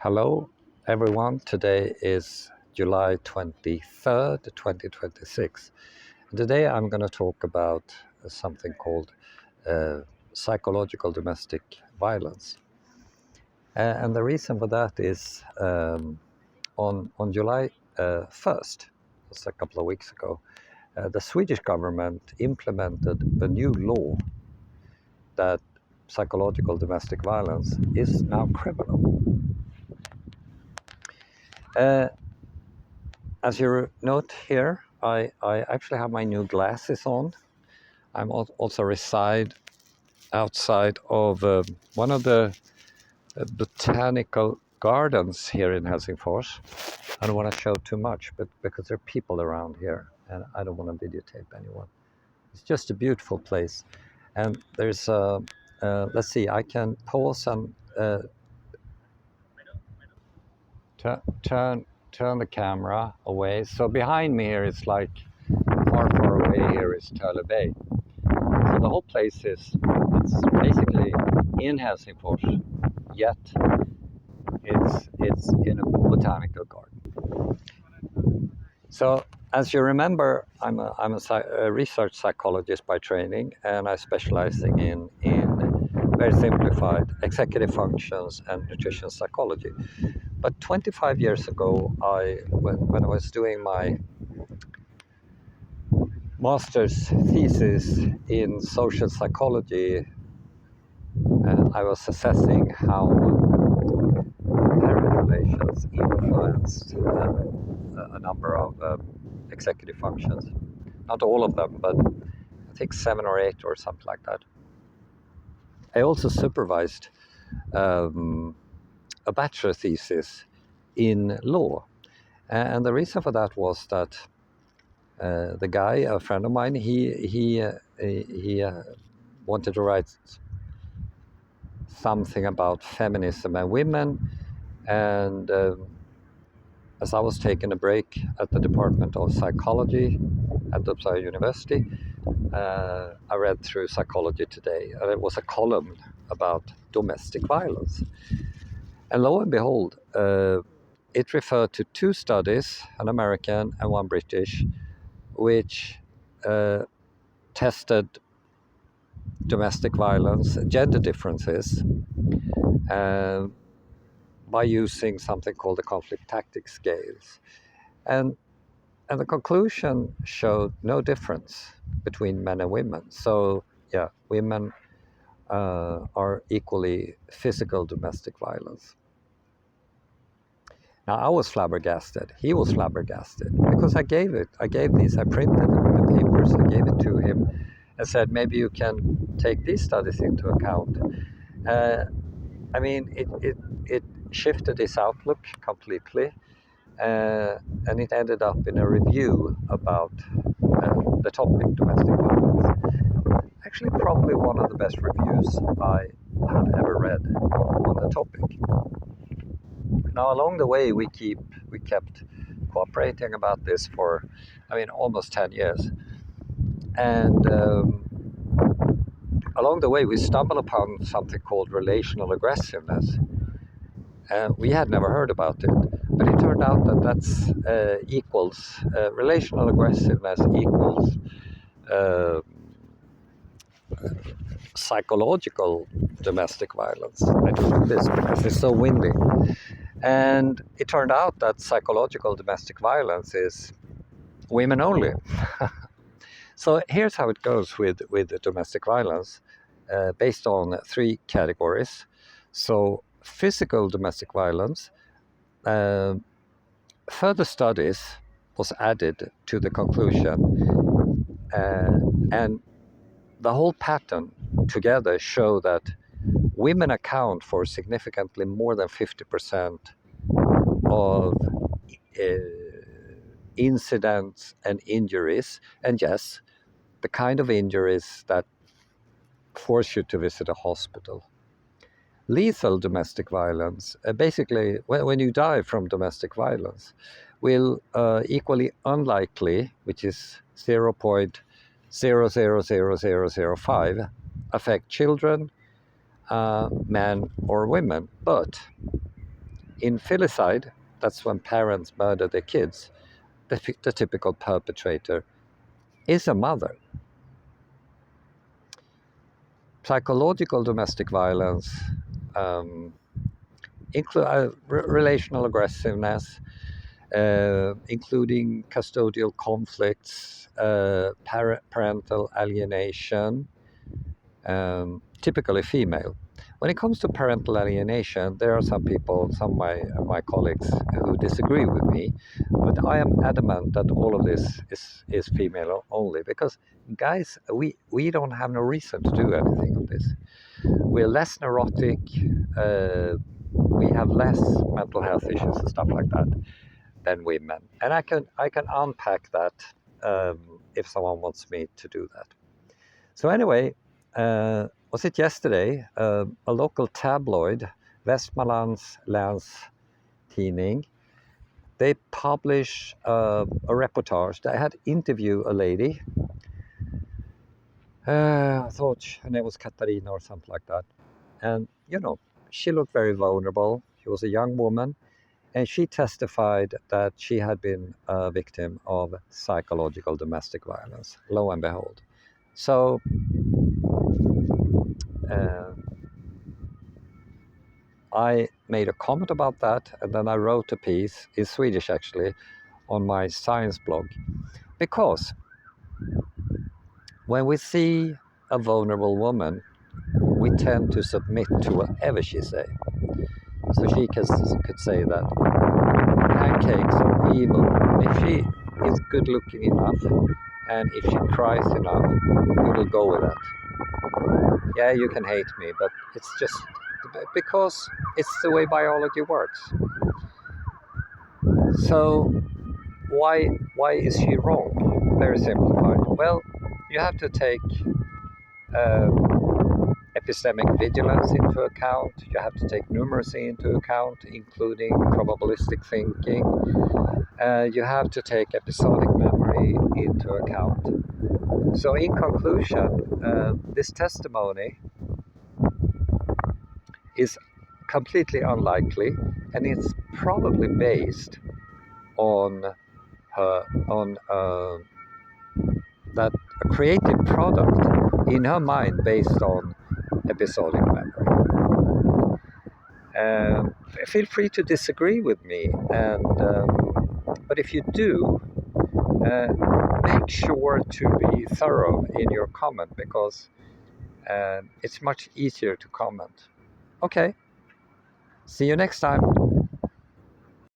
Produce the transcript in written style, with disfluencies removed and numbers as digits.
Hello, everyone. Today is July 23rd, 2026. Today I'm going to talk about something called psychological domestic violence. And the reason for that is on July 1st, just a couple of weeks ago, the Swedish government implemented a new law that psychological domestic violence is now criminal. As you note here, I actually have my new glasses on. I'm also reside outside of one of the botanical gardens here in Helsingfors. I don't want to show too much, but because there are people around here, and I don't want to videotape anyone. It's just a beautiful place, and there's let's see. I can pause and turn the camera away. So behind me here is like far away here is Töle Bay. So the whole place it's basically in Helsingfors, yet it's in a botanical garden. So as you remember, I'm a research psychologist by training, and I'm specializing in very simplified executive functions and nutrition psychology. But 25 years ago, when I was doing my master's thesis in social psychology, I was assessing how parent relations influenced a number of executive functions. Not all of them, but I think 7 or 8 or something like that. I also supervised a bachelor thesis in law. And the reason for that was that the guy, a friend of mine, he wanted to write something about feminism and women, and as I was taking a break at the Department of Psychology at Uppsala University, I read through Psychology Today, and it was a column about domestic violence. And lo and behold, it referred to 2 studies, an American and one British, which tested domestic violence, gender differences, by using something called the conflict tactics scales. And the conclusion showed no difference between men and women. So yeah, women are equally physical domestic violence. Now I was flabbergasted, he was flabbergasted, because I printed the papers, I gave it to him and said, maybe you can take these studies into account. I mean, it shifted his outlook completely, and it ended up in a review about the topic, domestic violence. Actually, probably one of the best reviews I have ever read on the topic. Now, along the way, we kept cooperating about this for, almost 10 years. And along the way, we stumbled upon something called relational aggressiveness. We had never heard about it, but it turned out that that's equals relational aggressiveness equals psychological domestic violence. I do this because it's so windy. And it turned out that psychological domestic violence is women only. So here's how it goes with domestic violence, based on 3 categories. So physical domestic violence, further studies was added to the conclusion, and the whole pattern together show that women account for significantly more than 50% of incidents and injuries, and yes, the kind of injuries that force you to visit a hospital. Lethal domestic violence, basically when you die from domestic violence, will equally unlikely, which is 0.000005, affect children, men or women. But Infilicide, that's when parents murder their kids, the typical perpetrator is a mother. Psychological domestic violence, relational aggressiveness, including custodial conflicts, parental alienation, typically female. When it comes to parental alienation, there are some people, some of my colleagues who disagree with me, but I am adamant that all of this is female only, because guys, we don't have no reason to do anything on this. We're less neurotic, we have less mental health issues and stuff like that than women. And I can unpack that if someone wants me to do that. So anyway, was it yesterday, a local tabloid, Västmanlands Läns Tidning, they published a reportage. They had interviewed a lady. I thought her name was Katarina or something like that. And, you know, she looked very vulnerable. She was a young woman. And she testified that she had been a victim of psychological domestic violence, lo and behold. So I made a comment about that, and then I wrote a piece, in Swedish actually, on my science blog. Because when we see a vulnerable woman, we tend to submit to whatever she says. So she could say that pancakes are evil. If she is good looking enough, and if she cries enough, we will go with that. Yeah, you can hate me, but it's just because it's the way biology works. So why is she wrong? Very simplified. Well, you have to take epistemic vigilance into account. You have to take numeracy into account, including probabilistic thinking. You have to take episodic memory into account. So in conclusion, this testimony is completely unlikely, and it's probably based on that a creative product in her mind based on episodic memory. Feel free to disagree with me, but if you do, make sure to be thorough in your comment, because it's much easier to comment. Okay, see you next time.